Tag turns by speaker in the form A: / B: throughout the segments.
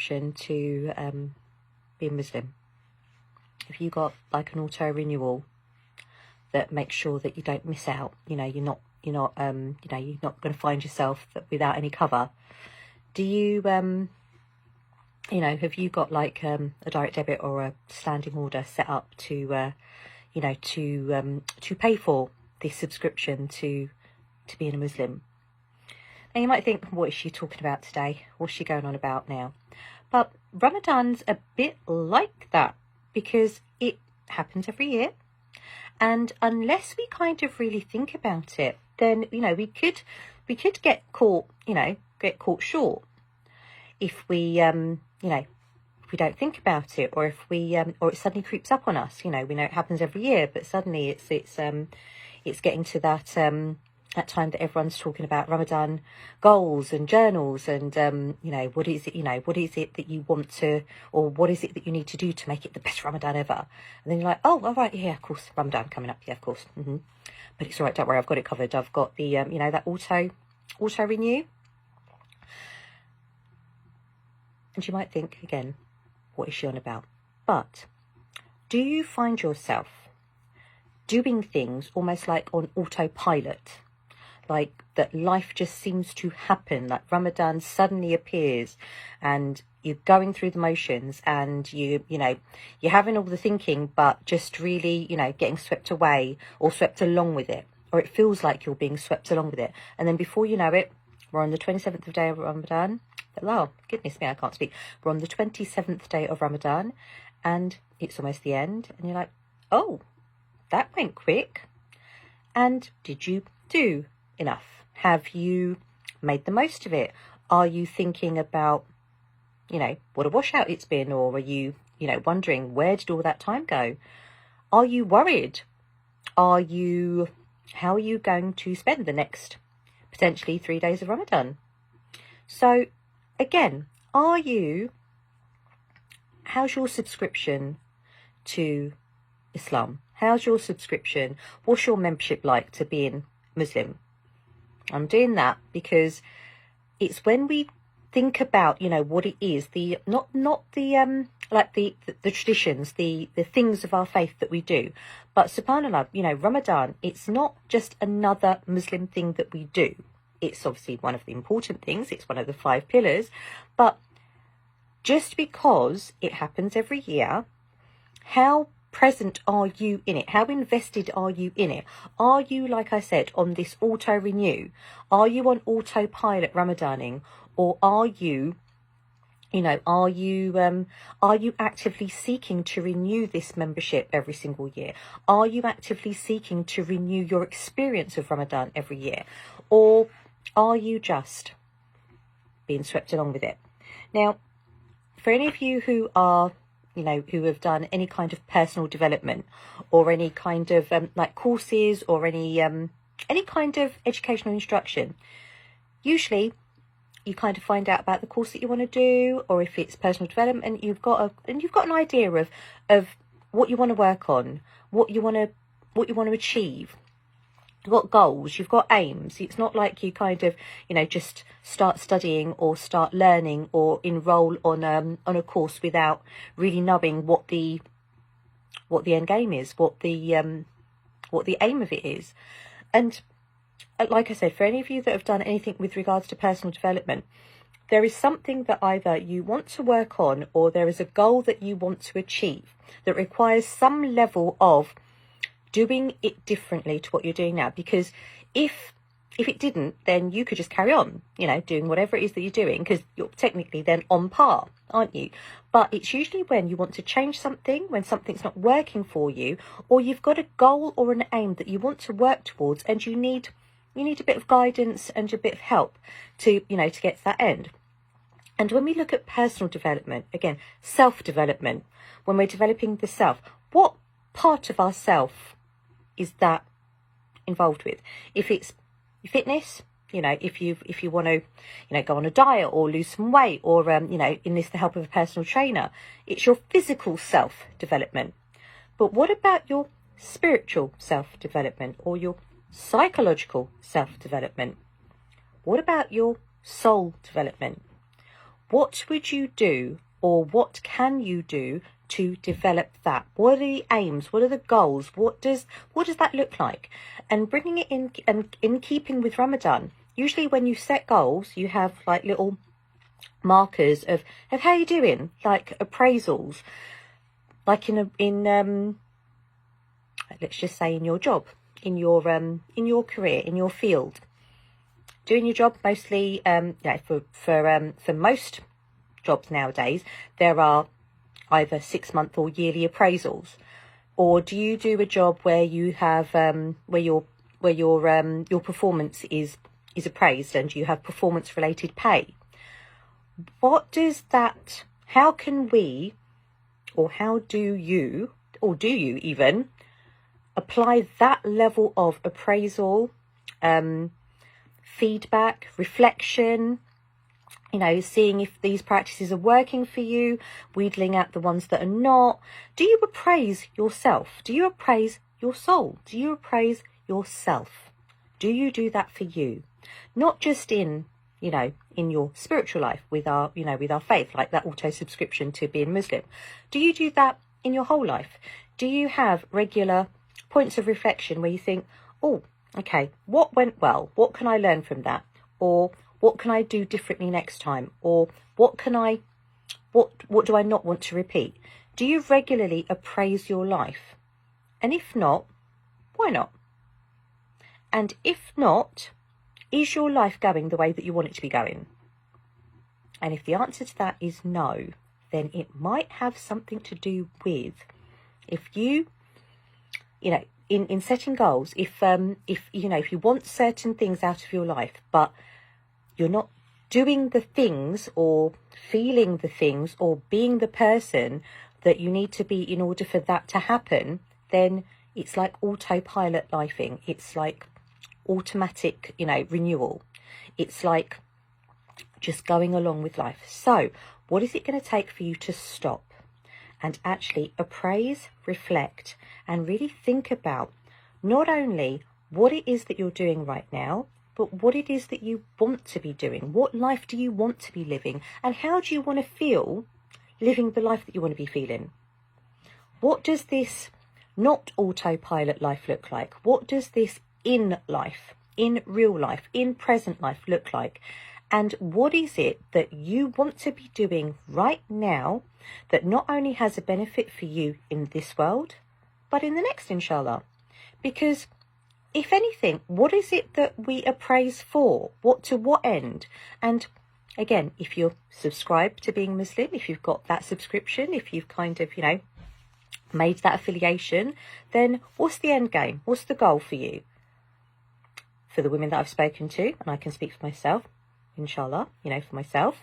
A: subscription to be a Muslim, if you got like an auto renewal that makes sure that you don't miss out, you're not going to find yourself without any cover, do you have you got like a direct debit or a standing order set up to pay for this subscription to being a Muslim? Now you might think, what is she talking about today? What's she going on about now? But Ramadan's a bit like that, because it happens every year, and unless we kind of really think about it, then we could get caught short if we if we don't think about it, or if we or it suddenly creeps up on us. We know it happens every year, but suddenly it's getting to that time that everyone's talking about Ramadan goals and journals, and what is it that you want to, or what is it that you need to do to make it the best Ramadan ever? And then you're like, oh, all right, yeah, of course, Ramadan coming up, yeah, of course, but it's all right, don't worry, I've got it covered. I've got the that auto renew. And you might think again, what is she on about? But do you find yourself doing things almost like on autopilot? Like that life just seems to happen, like Ramadan suddenly appears and you're going through the motions, and you're having all the thinking, but just really, getting swept away or swept along with it, or it feels like you're being swept along with it. And then before you know it, we're on the 27th day of Ramadan. Oh, goodness me, I can't speak. We're on the 27th day of Ramadan, and it's almost the end, and you're like, oh, that went quick. And did you do enough? Have you made the most of it? Are you thinking about, what a washout it's been? Or are you, wondering, where did all that time go? Are you worried? How are you going to spend the next potentially 3 days of Ramadan? So again, how's your subscription to Islam? How's your subscription? What's your membership like to being Muslim? I'm doing that because it's when we think about, what it is, the not the like the traditions, the things of our faith that we do, but subhanallah, Ramadan, it's not just another Muslim thing that we do. It's obviously one of the important things. It's one of the 5 pillars, but just because it happens every year, how present are you in it? How invested are you in it? Are you, like I said, on this auto renew? Are you on autopilot Ramadaning, or are you actively seeking to renew this membership every single year? Are you actively seeking to renew your experience of Ramadan every year, or are you just being swept along with it? Now, for any of you who are who have done any kind of personal development, or any kind of like courses, or any kind of educational instruction, usually you kind of find out about the course that you want to do, or if it's personal development, you've got an idea of what you want to work on, what you want to achieve. You've got goals, you've got aims. It's not like you kind of, just start studying or start learning or enroll on a course without really knowing what the end game is, what the aim of it is. And like I said, for any of you that have done anything with regards to personal development, there is something that either you want to work on, or there is a goal that you want to achieve that requires some level of doing it differently to what you're doing now. Because if it didn't, then you could just carry on, doing whatever it is that you're doing, because you're technically then on par, aren't you? But it's usually when you want to change something, when something's not working for you, or you've got a goal or an aim that you want to work towards, and you need a bit of guidance and a bit of help to get to that end. And when we look at personal development, again, self-development, when we're developing the self, what part of ourself is that involved with? If it's fitness, if you want to, go on a diet or lose some weight, or, enlist the help of a personal trainer, it's your physical self-development. But what about your spiritual self-development, or your psychological self-development? What about your soul development? What would you do, or what can you do to develop that? What are the aims? What are the goals? What does that look like? And bringing it in, and in keeping with Ramadan, usually when you set goals, you have like little markers of how you doing, like appraisals, like in let's just say in your job, in your career, in your field, doing your job mostly. For most jobs nowadays, there are either 6-month or yearly appraisals. Or do you do a job where you have where your performance is appraised and you have performance related pay? What does that? How can we, or how do you, or do you even apply that level of appraisal, feedback, reflection? Seeing if these practices are working for you, wheedling out the ones that are not. Do you appraise yourself? Do you appraise your soul? Do you appraise yourself? Do you do that for you? Not just in your spiritual life with our faith, like that auto subscription to being Muslim. Do you do that in your whole life? Do you have regular points of reflection where you think, oh, okay, what went well? What can I learn from that? Or what can I do differently next time? Or what do I not want to repeat? Do you regularly appraise your life? And if not, why not? And if not, is your life going the way that you want it to be going? And if the answer to that is no, then it might have something to do with, if you, in setting goals, if you want certain things out of your life, but you're not doing the things or feeling the things or being the person that you need to be in order for that to happen, then it's like autopilot lifing. It's like automatic, renewal. It's like just going along with life. So what is it going to take for you to stop and actually appraise, reflect, and really think about not only what it is that you're doing right now, but what it is that you want to be doing? What life do you want to be living? And how do you want to feel living the life that you want to be feeling? What does this not autopilot life look like? What does this in life, in real life, in present life look like? And what is it that you want to be doing right now that not only has a benefit for you in this world, but in the next, inshallah? Because if anything, what is it that we appraise for? To what end? And again, if you're subscribed to being Muslim, if you've got that subscription, if you've kind of, made that affiliation, then what's the end game? What's the goal for you? For the women that I've spoken to, and I can speak for myself, inshallah, for myself,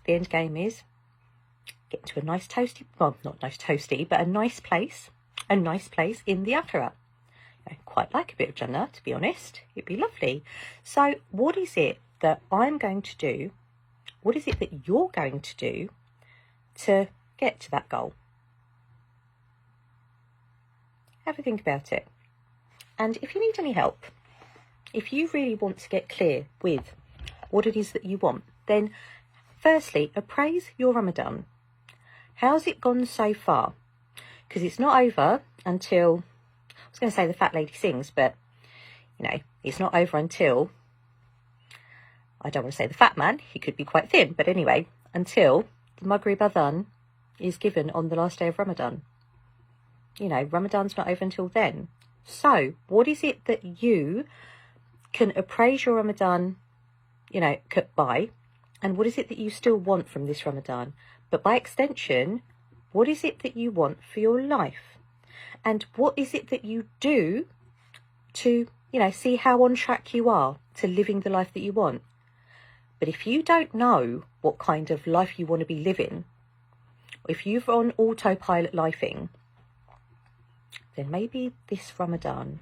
A: the end game is get to a nice toasty, well, not nice toasty, but a nice place in the Akhirah. I quite like a bit of Jannah, to be honest. It'd be lovely. So what is it that I'm going to do? What is it that you're going to do to get to that goal? Have a think about it. And if you need any help, if you really want to get clear with what it is that you want, then firstly, appraise your Ramadan. How's it gone so far? Because it's not over until, I was going to say the fat lady sings, but, it's not over until, I don't want to say the fat man, he could be quite thin, but anyway, until the Maghrib Adhan is given on the last day of Ramadan. Ramadan's not over until then. So what is it that you can appraise your Ramadan, by, and what is it that you still want from this Ramadan? But by extension, what is it that you want for your life? And what is it that you do to, see how on track you are to living the life that you want? But if you don't know what kind of life you want to be living, or if you're on autopilot lifing, then maybe this Ramadan,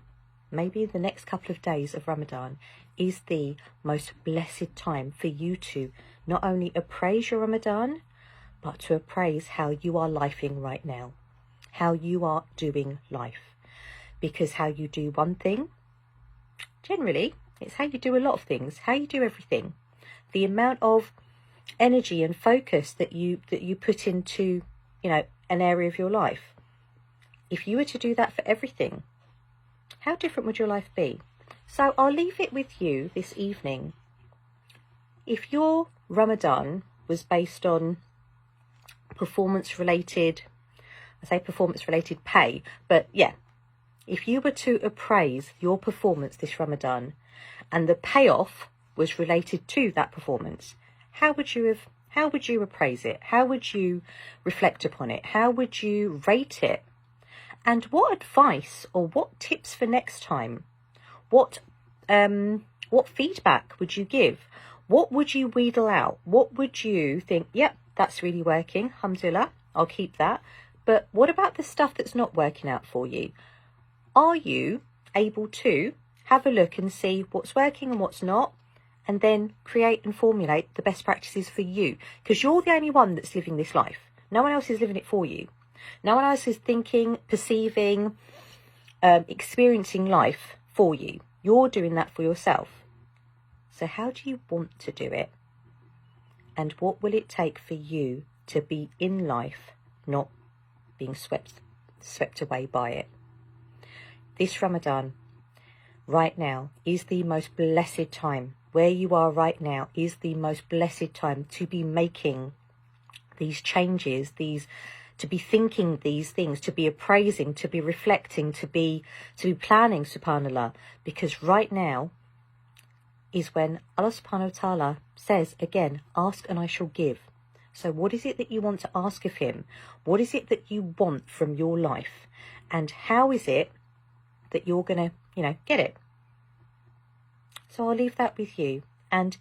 A: maybe the next couple of days of Ramadan is the most blessed time for you to not only appraise your Ramadan, but to appraise how you are lifing right now, how you are doing life. Because how you do one thing, generally, it's how you do a lot of things, how you do everything. The amount of energy and focus that you put into, you know, an area of your life. If you were to do that for everything, how different would your life be? So I'll leave it with you this evening. If your Ramadan was based on performance-related, I say performance-related pay, but yeah, if you were to appraise your performance this Ramadan and the payoff was related to that performance, how would you appraise it? How would you reflect upon it? How would you rate it? And what advice or what tips for next time? What feedback would you give? What would you wheedle out? What would you think, yep, that's really working, alhamdulillah, I'll keep that. But what about the stuff that's not working out for you? Are you able to have a look and see what's working and what's not, and then create and formulate the best practices for you? Because you're the only one that's living this life. No one else is living it for you. No one else is thinking, perceiving, experiencing life for you. You're doing that for yourself. So how do you want to do it? And what will it take for you to be in life, not being swept away by it? This Ramadan, right now, is the most blessed time. Where you are right now is the most blessed time to be making these changes, to be thinking these things, to be appraising, to be reflecting, to be planning, subhanAllah. Because right now is when Allah subhanahu wa ta'ala says again, ask and I shall give. So what is it that you want to ask of him? What is it that you want from your life? And how is it that you're going to, get it? So I'll leave that with you. And